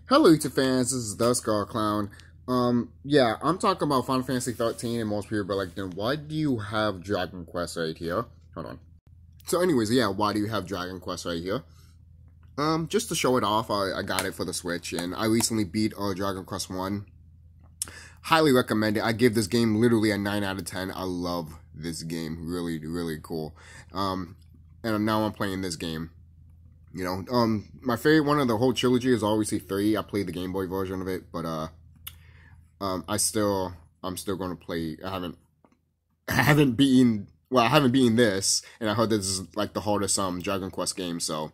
Hello YouTube fans, this is TheSkullKlown. Yeah, I'm talking about Final Fantasy 13 and most people are like, then why do you have Dragon Quest right here? Hold on. So anyways, yeah, why do you have Dragon Quest right here? Just to show it off, I got it for the Switch and I recently beat Dragon Quest 1. Highly recommend it. I give this game literally a 9 out of 10. I love this game. Really, really cool. And now I'm playing this game. You know, my favorite one of the whole trilogy is obviously 3. I played the Game Boy version of it, but I'm still going to play. I haven't beaten this, and I heard this is like the hardest Dragon Quest game. So,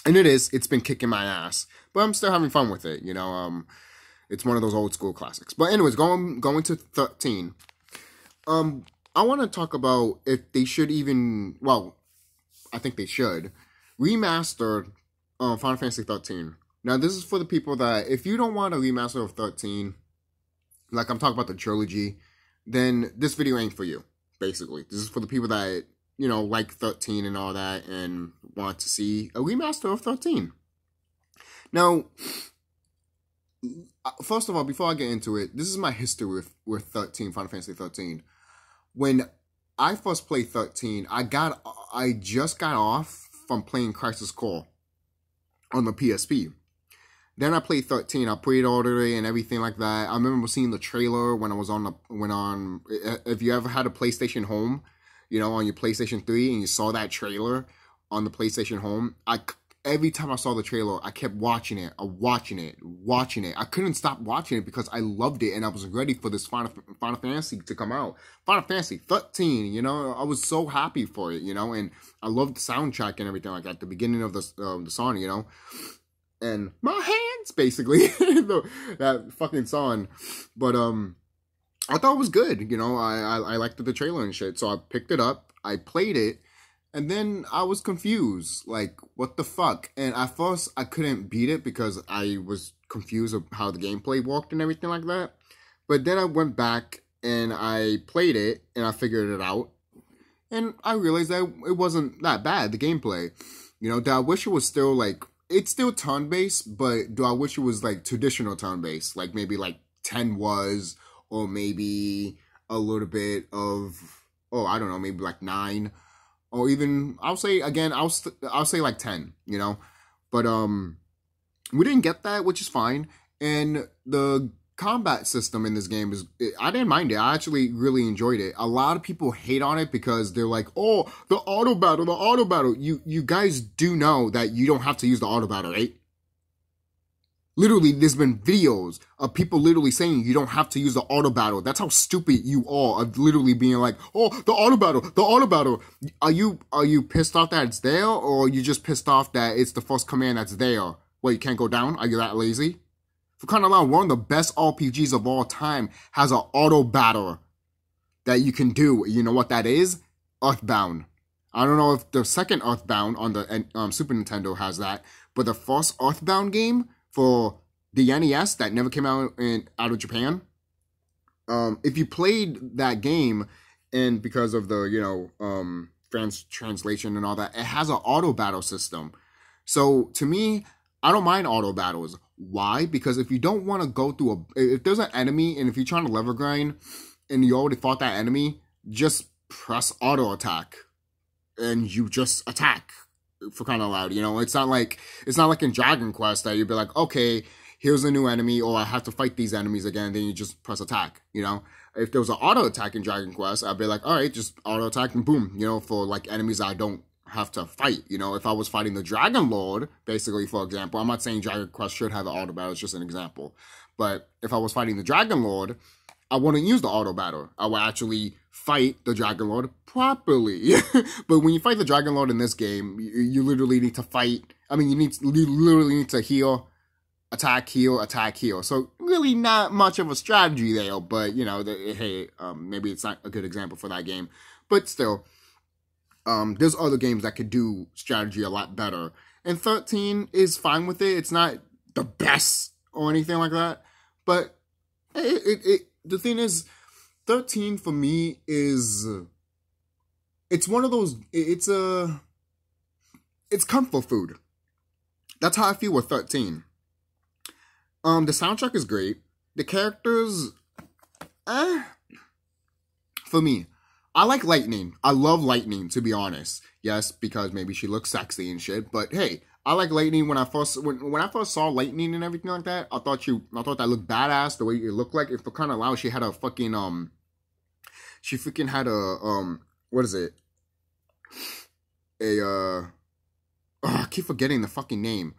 and it is. It's been kicking my ass, but I'm still having fun with it. You know, it's one of those old school classics. But anyways, going to 13. I want to talk about if they should even. Well, I think they should. Remastered Final Fantasy 13. Now, this is for the people that, if you don't want a remaster of 13, like I'm talking about the trilogy, then this video ain't for you, basically. This is for the people that, you know, like 13 and all that and want to see a remaster of 13. Now, first of all, before I get into it, this is my history with 13, Final Fantasy 13. When I first played 13, I just got off from playing Crisis Core on the PSP. Then I played 13. I pre-ordered it and everything like that. I remember seeing the trailer when I was if you ever had a PlayStation Home, you know, on your PlayStation 3 and you saw that trailer on the PlayStation Home, every time I saw the trailer, I kept watching it. I couldn't stop watching it because I loved it and I was ready for this Final Fantasy to come out. Final Fantasy 13, you know, I was so happy for it, you know, and I loved the soundtrack and everything like that. The beginning of the song, you know, and my hands, basically, that fucking song. But I thought it was good, you know. I liked the trailer and shit, so I picked it up. I played it. And then I was confused, like, what the fuck? And at first, I couldn't beat it because I was confused of how the gameplay worked and everything like that. But then I went back and I played it and I figured it out. And I realized that it wasn't that bad, the gameplay. You know, do I wish it was still, like, it's still turn-based, but do I wish it was, like, traditional turn-based? Like, maybe, like, 10 was, or maybe a little bit of, I don't know, maybe, like, 9. Or even, I'll say like 10, you know, but, we didn't get that, which is fine, and the combat system in this game I didn't mind it. I actually really enjoyed it. A lot of people hate on it because they're like, oh, the auto battle. You guys do know that you don't have to use the auto battle, right? Literally, there's been videos of people literally saying you don't have to use the auto battle. That's how stupid you are, of literally being like, oh, the auto battle. Are you pissed off that it's there, or are you just pissed off that it's the first command that's there? Well, you can't go down? Are you that lazy? For crying out loud, one of the best RPGs of all time has an auto battle that you can do. You know what that is? Earthbound. I don't know if the second Earthbound on the Super Nintendo has that, but the first Earthbound game for the NES that never came out of Japan. If you played that game, and because of the, you know, translation and all that, it has an auto battle system. So to me, I don't mind auto battles. Why? Because if you don't want to go through if there's an enemy and if you're trying to level grind and you already fought that enemy, just press auto attack and you just attack. For kind of loud, you know, it's not like in Dragon Quest that you'd be like, okay, here's a new enemy, or I have to fight these enemies again. Then you just press attack, you know. If there was an auto attack in Dragon Quest, I'd be like, all right, just auto attack and boom, you know, for like enemies I don't have to fight. You know, if I was fighting the Dragon Lord, basically, for example, I'm not saying Dragon Quest should have an auto battle, it's just an example. But if I was fighting the Dragon Lord, I wouldn't use the auto battle. I would actually fight the Dragon Lord properly. But when you fight the Dragon Lord in this game, you literally need to fight. I mean, you literally need to heal, attack, heal. So really not much of a strategy there. But, you know, hey, maybe it's not a good example for that game. But still, there's other games that could do strategy a lot better. And 13 is fine with it. It's not the best or anything like that. But the thing is, 13 for me is, it's one of those, it's comfort food. That's how I feel with 13. The soundtrack is great. The characters, for me, I like Lightning. I love Lightning, to be honest. Yes, because maybe she looks sexy and shit. But hey, I like Lightning. When I first saw Lightning and everything like that, I thought that looked badass. The way it looked like, if for kind of loud, she had a fucking she freaking had a what is it? I keep forgetting the fucking name.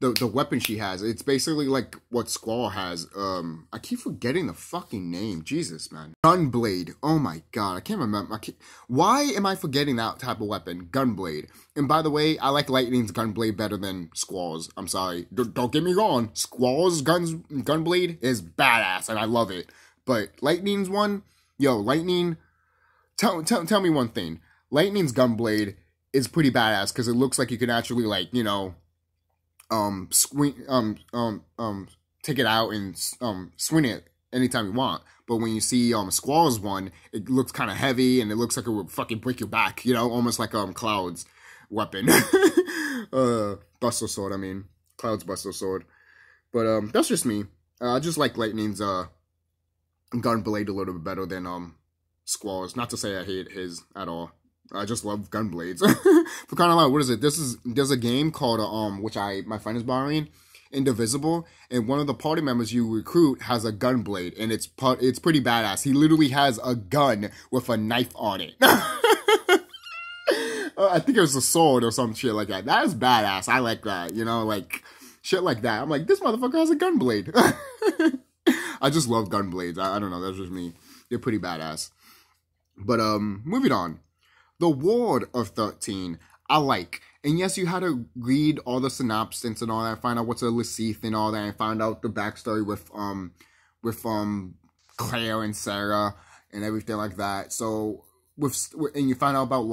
The weapon she has. It's basically like what Sqawn has. I keep forgetting the fucking name. Jesus, man. Gunblade. Oh my god, I can't remember. Why am I forgetting that type of weapon? Gunblade. And by the way, I like Lightning's Gunblade better than Sqawn's. I'm sorry. Don't get me wrong. Sqawn's Gunblade is badass, and I love it. But Lightning's one, yo, Lightning. Tell me one thing. Lightning's Gunblade is pretty badass because it looks like you can actually, like, you know, take it out and swing it anytime you want. But when you see Sqawn's one, it looks kind of heavy and it looks like it would fucking break your back, you know, almost like Cloud's weapon. Buster Sword, I mean. Cloud's Buster Sword. But that's just me. I just like Lightning's Gunblade a little bit better than Sqawn's. Not to say I hate his at all. I just love Gunblades. For kind of like, what is it? There's a game called which my friend is borrowing, Indivisible, and one of the party members you recruit has a Gunblade, and it's pretty badass. He literally has a gun with a knife on it. I think it was a sword or some shit like that. That is badass. I like that. You know, like shit like that. I'm like, this motherfucker has a Gunblade. I just love Gunblades. I don't know. That's just me. They're pretty badass. But moving on. The Ward of 13, I like. And yes, you had to read all the synopsis and all that, find out what's a Lasith and all that, and find out the backstory with Claire and Sarah and everything like that. So and you find out about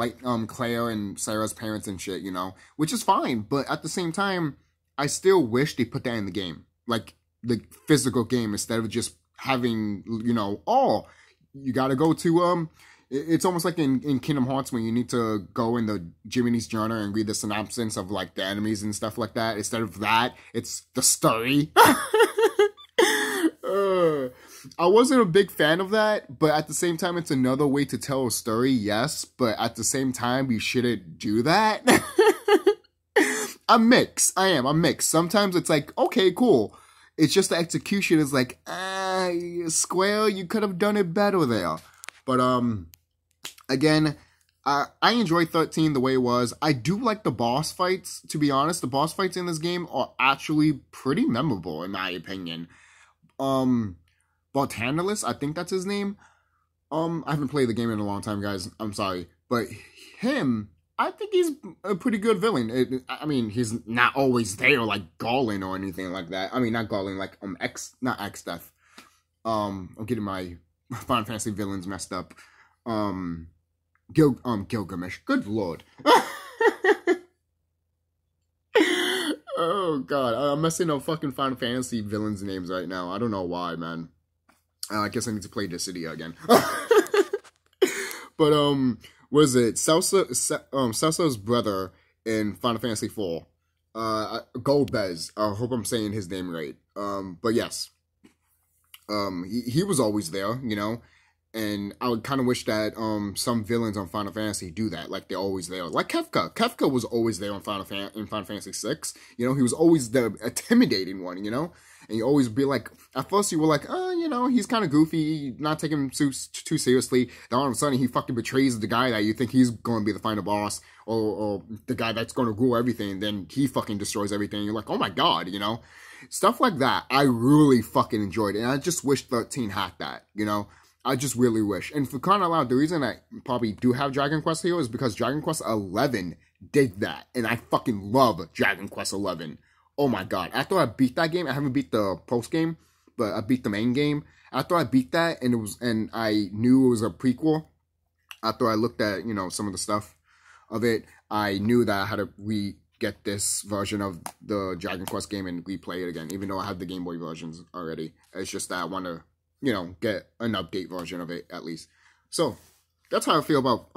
Claire and Sarah's parents and shit, you know, which is fine. But at the same time, I still wish they put that in the game, like the physical game, instead of just having, you know, oh, you got to go to It's almost like in Kingdom Hearts when you need to go in the Jiminy's Journal and read the synopsis of like the enemies and stuff like that. Instead of that, it's the story. I wasn't a big fan of that, but at the same time, it's another way to tell a story, yes. But at the same time, we shouldn't do that. I'm mixed. I'm mixed. Sometimes it's like, okay, cool. It's just the execution is like, Square, you could have done it better there. But, again, I enjoy 13 the way it was. I do like the boss fights, to be honest. The boss fights in this game are actually pretty memorable, in my opinion. Botanilus, I think that's his name. I haven't played the game in a long time, guys. I'm sorry. But him, I think he's a pretty good villain. I mean, he's not always there like Garland or anything like that. I mean, not Garland, like, not X-Death. I'm getting my Final Fantasy villains messed up. Gilgamesh. Good lord. Oh god, I'm messing up fucking Final Fantasy villains names right now. I don't know why, man. I guess I need to play Dissidia again. But what is it? Celsa's brother in Final Fantasy IV. Golbez. I hope I'm saying his name right. But yes. He was always there, you know. And I would kind of wish that some villains on Final Fantasy do that, like they're always there. Like Kefka. Kefka was always there in Final Fantasy VI. You know, he was always the intimidating one, you know? And you always be like, at first you were like, you know, he's kind of goofy, not taking him too seriously. Then all of a sudden he fucking betrays the guy that you think he's going to be the final boss, or the guy that's going to rule everything. Then he fucking destroys everything. You're like, oh my god, you know? Stuff like that, I really fucking enjoyed it. And I just wish 13 had that, you know? I just really wish. And for crying out loud, the reason I probably do have Dragon Quest here is because Dragon Quest 11 did that. And I fucking love Dragon Quest 11. Oh my god. After I beat that game, I haven't beat the post game, but I beat the main game. After I beat that, and I knew it was a prequel, after I looked at, you know, some of the stuff of it, I knew that I had to get this version of the Dragon Quest game and replay it again, even though I have the Game Boy versions already. It's just that I want to, you know, get an update version of it at least. So that's how I feel about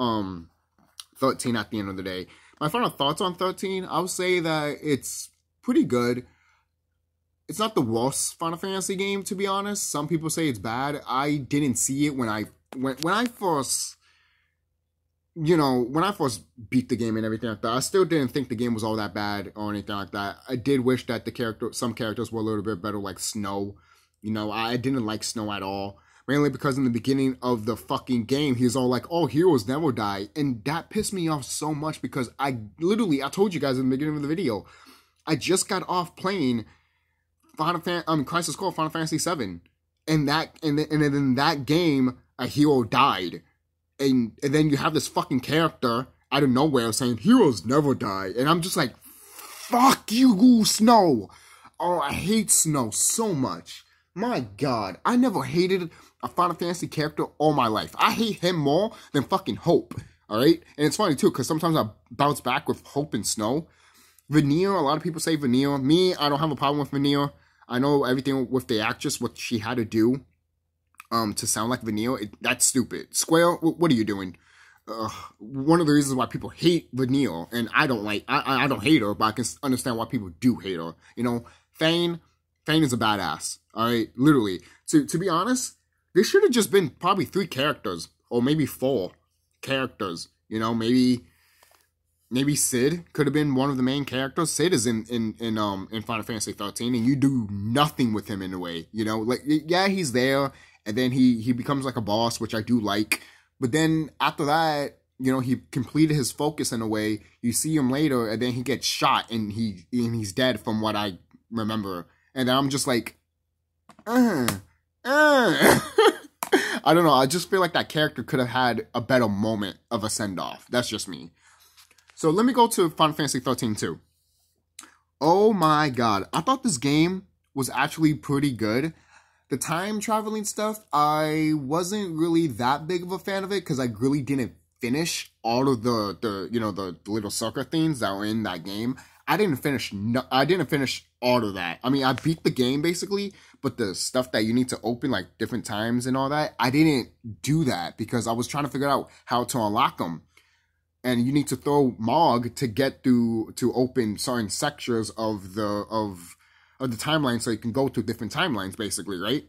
13 at the end of the day. My final thoughts on 13, I would say that it's pretty good. it's not the worst Final Fantasy game, to be honest. Some people say it's bad. I didn't see it when I first, when I first beat the game and everything like that. I still didn't think the game was all that bad or anything like that. I did wish that some characters were a little bit better, like Snow. I didn't like Snow at all. Mainly because in the beginning of the fucking game, he's all like, oh, heroes never die. And that pissed me off so much because I told you guys in the beginning of the video, I just got off playing Crisis Core Final Fantasy VII. And then in that game, a hero died. And then you have this fucking character out of nowhere saying, heroes never die. And I'm just like, fuck you, Snow. Oh, I hate Snow so much. My God, I never hated a Final Fantasy character all my life. I hate him more than fucking Hope, alright? And it's funny too, because sometimes I bounce back with Hope and Snow. Veneer, a lot of people say Veneer. Me, I don't have a problem with Veneer. I know everything with the actress, what she had to do to sound like Veneer. That's stupid. Square, what are you doing? One of the reasons why people hate Veneer, and I don't hate her, but I can understand why people do hate her. Thane is a badass. Alright, literally. To be honest, there should have just been probably 3 characters, or maybe 4 characters. Maybe Sid could have been one of the main characters. Sid is in Final Fantasy 13, and you do nothing with him in a way. Yeah, he's there, and then he becomes like a boss, which I do like. But then after that, he completed his focus in a way. You see him later, and then he gets shot, and he's dead from what I remember. And then I'm just like, I don't know. I just feel like that character could have had a better moment of a send-off. That's just me. So let me go to Final Fantasy 13 too. Oh my God. I thought this game was actually pretty good. The time traveling stuff, I wasn't really that big of a fan of it because I really didn't finish all of the little sucker things that were in that game. I didn't finish all of that. I mean, I beat the game basically, but the stuff that you need to open like different times and all that, I didn't do that because I was trying to figure out how to unlock them. And you need to throw Mog to get to open certain sections of the timeline so you can go to different timelines basically, right?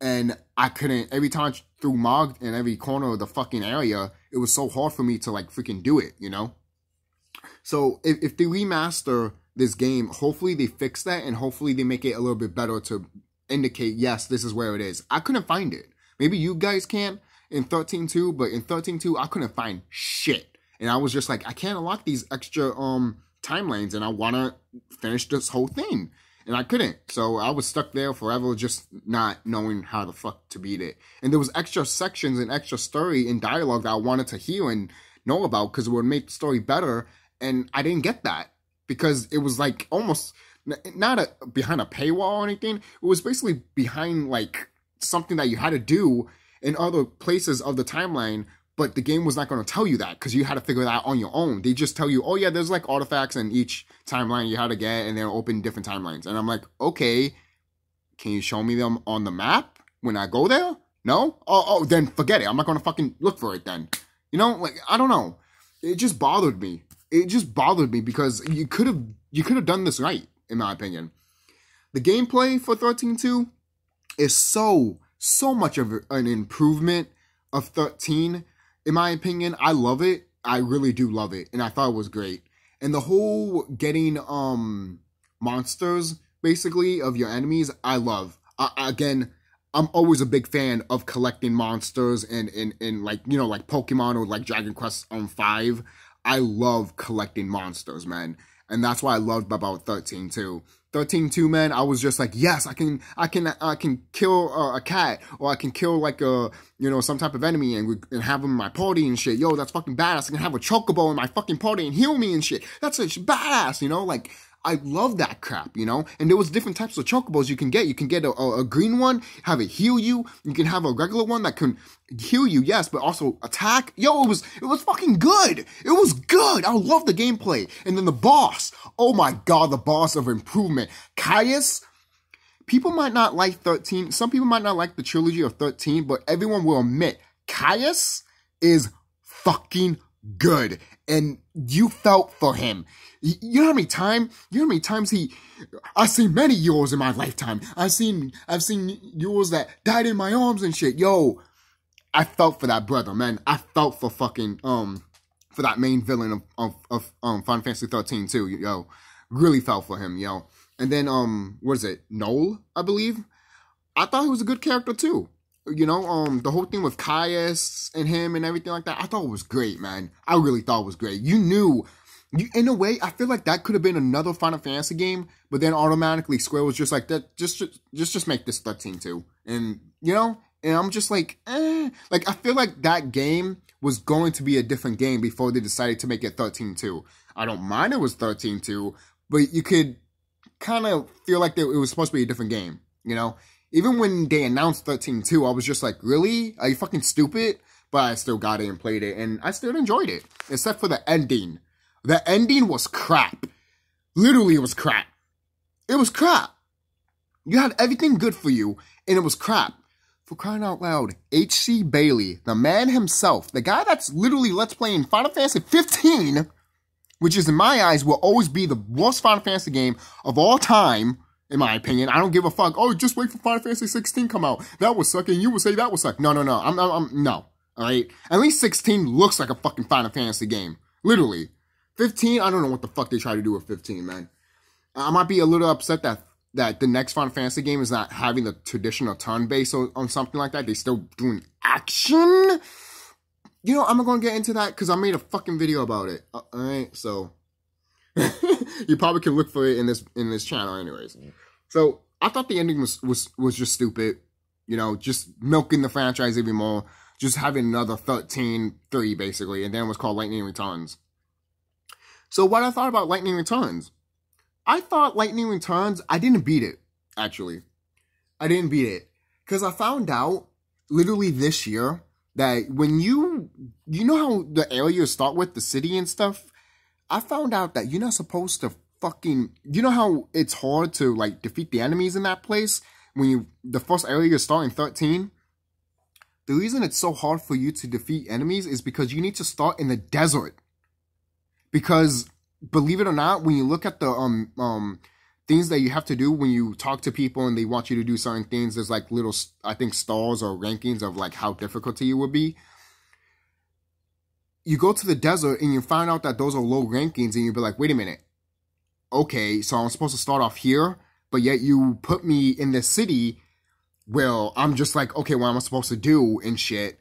And I couldn't, every time I threw Mog in every corner of the fucking area, it was so hard for me to like freaking do it, So if they remaster this game, hopefully they fix that and hopefully they make it a little bit better to indicate, yes, this is where it is. I couldn't find it. Maybe you guys can in 13.2, but in 13.2, I couldn't find shit. And I was just like, I can't unlock these extra timelines and I want to finish this whole thing. And I couldn't. So I was stuck there forever just not knowing how the fuck to beat it. And there was extra sections and extra story and dialogue that I wanted to hear and know about because it would make the story better. And I didn't get that because it was like almost not behind a paywall or anything. It was basically behind like something that you had to do in other places of the timeline, but the game was not going to tell you that because you had to figure that out on your own. They just tell you, oh yeah, there's like artifacts in each timeline you had to get and they're open different timelines. And I'm like, okay, can you show me them on the map when I go there? No? Oh, then forget it. I'm not going to fucking look for it then. Like, I don't know. It just bothered me. It just bothered me because you could have done this right, in my opinion. The gameplay for 13.2 is so much of an improvement of 13. In my opinion, I love it. I really do love it. And I thought it was great. And the whole getting monsters, basically, of your enemies, I love. Again, I'm always a big fan of collecting monsters and like, like Pokemon or like Dragon Quest 5. I love collecting monsters, man. And that's what I loved about 13.2. 13.2, man, I was just like, yes, I can kill a cat, or I can kill like a, some type of enemy and have them in my party and shit. Yo, that's fucking badass. I can have a chocobo in my fucking party and heal me and shit. That's badass, like, I love that crap, And there was different types of chocobos you can get. You can get a green one, have it heal you. You can have a regular one that can heal you, yes, but also attack. Yo, it was fucking good. It was good. I love the gameplay. And then the boss. Oh my God, the boss of improvement. Caius. People might not like 13. Some people might not like the trilogy of 13, but everyone will admit Caius is fucking good. And you felt for him. You know how many times I've seen many yours in my lifetime. I've seen yours that died in my arms and shit. Yo, I felt for that brother, man. I felt for fucking, for that main villain of Final Fantasy 13 too, yo. Really felt for him, yo. And then, what is it? Noel, I believe? I thought he was a good character too. You know, the whole thing with Caius and him and everything like that, I thought it was great, man. I really thought it was great. In a way, I feel like that could have been another Final Fantasy game, but then automatically Square was just like, that, just make this 13 too. And, you know, and I'm just like, Like, I feel like that game was going to be a different game before they decided to make it 13 too. I don't mind it was 13 too, but you could kind of feel like it was supposed to be a different game, you know? Even when they announced 13.2, I was just like, really? Are you fucking stupid? But I still got it and played it, and I still enjoyed it. Except for the ending. The ending was crap. Literally, it was crap. It was crap. You had everything good for you, and it was crap. For crying out loud, H.C. Bailey, the man himself, the guy that's literally Let's Playing Final Fantasy 15, which is in my eyes will always be the worst Final Fantasy game of all time, in my opinion. I don't give a fuck. Oh, just wait for Final Fantasy 16 come out. That was suck, and you would say that was suck. No. No. Alright? At least 16 looks like a fucking Final Fantasy game. Literally. 15, I don't know what the fuck they try to do with 15, man. I might be a little upset that the next Final Fantasy game is not having the traditional turn-based on something like that. They're still doing action. You know, I'm not going to get into that because I made a fucking video about it. Alright, so... you probably can look for it in this channel anyways. So I thought the ending was just stupid. You know, just milking the franchise even more. Just having another 13-3 basically. And then it was called Lightning Returns. So what I thought about Lightning Returns. I thought Lightning Returns, I didn't beat it, actually. I didn't beat it. Because I found out, literally this year, that when you know how the area you start with, the city and stuff? I found out that you're not supposed to fucking... You know how it's hard to, like, defeat the enemies in that place? When the first area you're starting 13? The reason it's so hard for you to defeat enemies is because you need to start in the desert. Because, believe it or not, when you look at the, things that you have to do when you talk to people and they want you to do certain things, there's, like, little, I think, stars or rankings of, like, how difficult it would be. You go to the desert and you find out that those are low rankings and you'll be like, wait a minute. Okay, so I'm supposed to start off here, but yet you put me in this city. Well, I'm just like, okay, what am I supposed to do and shit?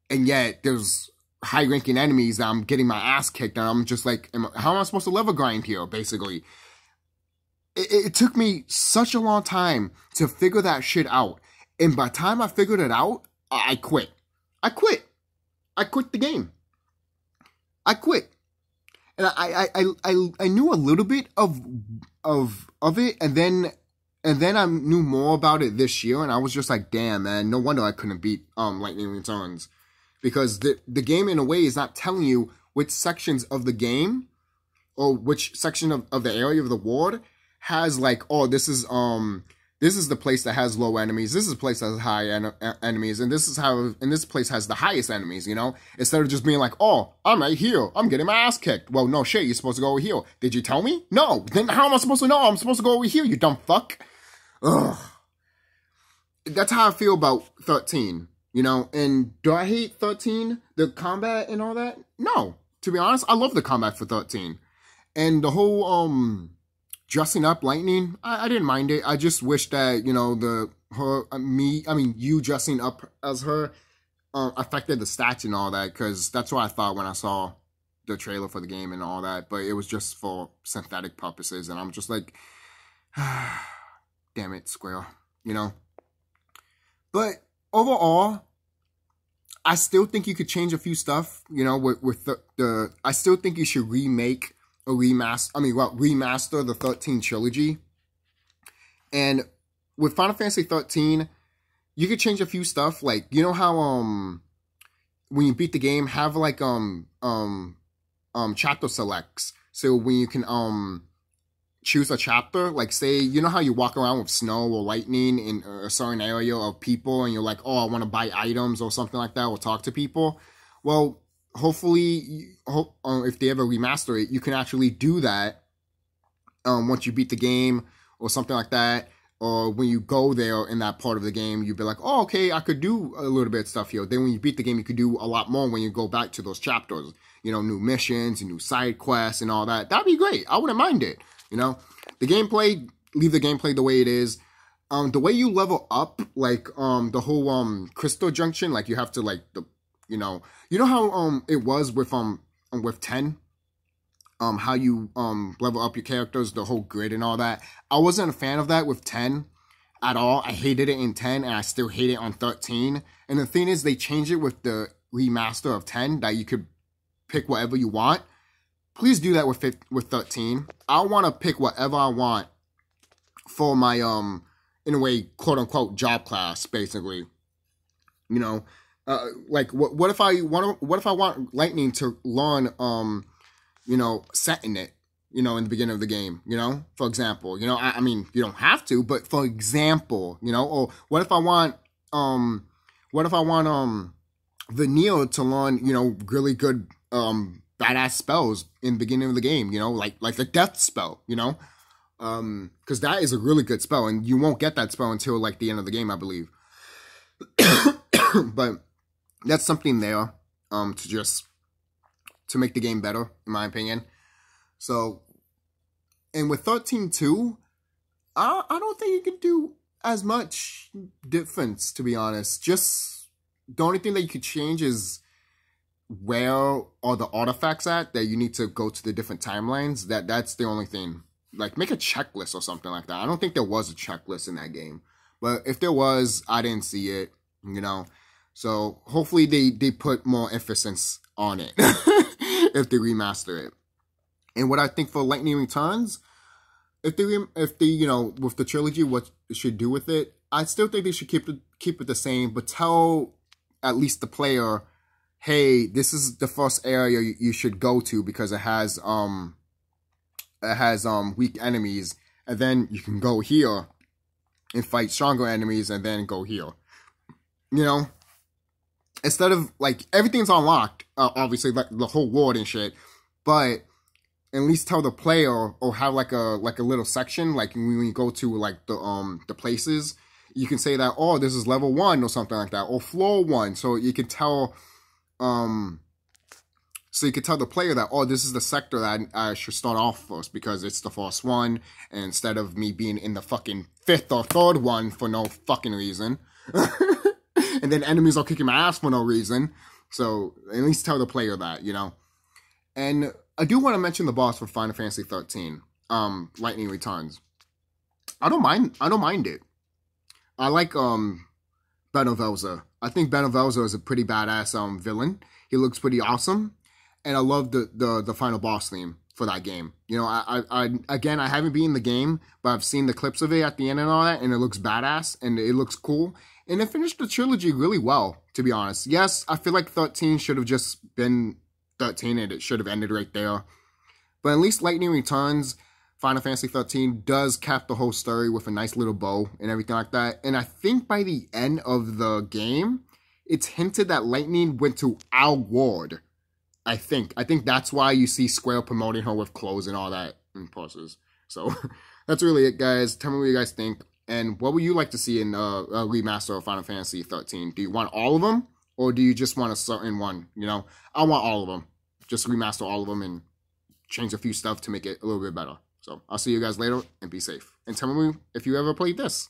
And yet there's high ranking enemies that I'm getting my ass kicked and I'm just like, how am I supposed to level grind here, basically? It took me such a long time to figure that shit out. And by the time I figured it out, I quit. I quit the game. I quit, and I knew a little bit of it, and then I knew more about it this year, and I was just like, damn, man, no wonder I couldn't beat Lightning Returns, because the game in a way is not telling you which sections of the game or which section of the area of the world has like, oh, this is the place that has low enemies. This is the place that has high enemies. And this place has the highest enemies, you know? Instead of just being like, oh, I'm right here. I'm getting my ass kicked. Well, no shit. You're supposed to go over here. Did you tell me? No. Then how am I supposed to know? I'm supposed to go over here, you dumb fuck. Ugh. That's how I feel about 13, you know? And do I hate 13? The combat and all that? No. To be honest, I love the combat for 13. And the whole, dressing up Lightning, I didn't mind it. I just wish that, you know, you dressing up as her affected the stats and all that, because that's what I thought when I saw the trailer for the game and all that, but it was just for synthetic purposes, and I'm just like, damn it, Square, you know? But overall, I still think you could change a few stuff, you know, with I still think you should remaster the 13 trilogy. And with Final Fantasy 13, you could change a few stuff. Like, you know how when you beat the game, have like chapter selects. So when you can choose a chapter, like say, you know how you walk around with snow or lightning in a certain area of people and you're like, oh, I want to buy items or something like that or talk to people. Well, hopefully, if they ever remaster it, you can actually do that once you beat the game or something like that. Or when you go there in that part of the game, you'd be like, oh, okay, I could do a little bit of stuff here. Then when you beat the game, you could do a lot more when you go back to those chapters. You know, new missions, new side quests and all that. That'd be great. I wouldn't mind it. You know, the gameplay, leave the gameplay the way it is. The way you level up, like the whole crystal junction, like you have to like you know how it was with 10. How you level up your characters, the whole grid and all that. I wasn't a fan of that with 10 at all. I hated it in 10 and I still hate it on 13. And the thing is, they changed it with the remaster of 10 that you could pick whatever you want. Please do that with 13. I want to pick whatever I want for my in a way, quote unquote, job class, basically. You know, like what if I want Lightning to learn you know, setting it, you know, in the beginning of the game, you know, for example, you know, I mean, you don't have to, but for example, you know, or what if I want Vanille to learn, you know, really good, badass spells in the beginning of the game, you know, like the death spell, you know, because that is a really good spell and you won't get that spell until like the end of the game, I believe. But that's something there, to make the game better, in my opinion. So, and with 13 too, I don't think you can do as much difference, to be honest. Just the only thing that you could change is where are the artifacts at that you need to go to the different timelines. That's the only thing. Like, make a checklist or something like that. I don't think there was a checklist in that game. But if there was, I didn't see it, you know. So, hopefully they put more emphasis on it if they remaster it. And what I think for Lightning Returns, if they you know, with the trilogy, what they should do with it, I still think they should keep it the same, but tell at least the player, hey, this is the first area you should go to because it has weak enemies, and then you can go here and fight stronger enemies, and then go here. You know, instead of like everything's unlocked, obviously like the whole world and shit, but at least tell the player or have like a little section, like when you go to like the places, you can say that, oh, this is level 1 or something like that, or floor 1, so you can tell the player that, oh, this is the sector that I should start off first because it's the first one, and instead of me being in the fucking 5th or 3rd one for no fucking reason. And then enemies are kicking my ass for no reason. So at least tell the player that, you know. And I do want to mention the boss for Final Fantasy XIII, Lightning Returns. I don't mind it. I like Benevelza. I think Benevelza is a pretty badass villain. He looks pretty awesome. And I love the final boss theme for that game. You know, I haven't been in the game, but I've seen the clips of it at the end and all that, and it looks badass and it looks cool. And it finished the trilogy really well, to be honest. Yes, I feel like 13 should have just been 13 and it should have ended right there. But at least Lightning Returns, Final Fantasy 13, does cap the whole story with a nice little bow and everything like that. And I think by the end of the game, it's hinted that Lightning went to our world. I think that's why you see Square promoting her with clothes and all that in poses. So that's really it, guys. Tell me what you guys think. And what would you like to see in a remaster of Final Fantasy 13? Do you want all of them? Or do you just want a certain one? You know, I want all of them. Just remaster all of them and change a few stuff to make it a little bit better. So I'll see you guys later and be safe. And tell me if you ever played this.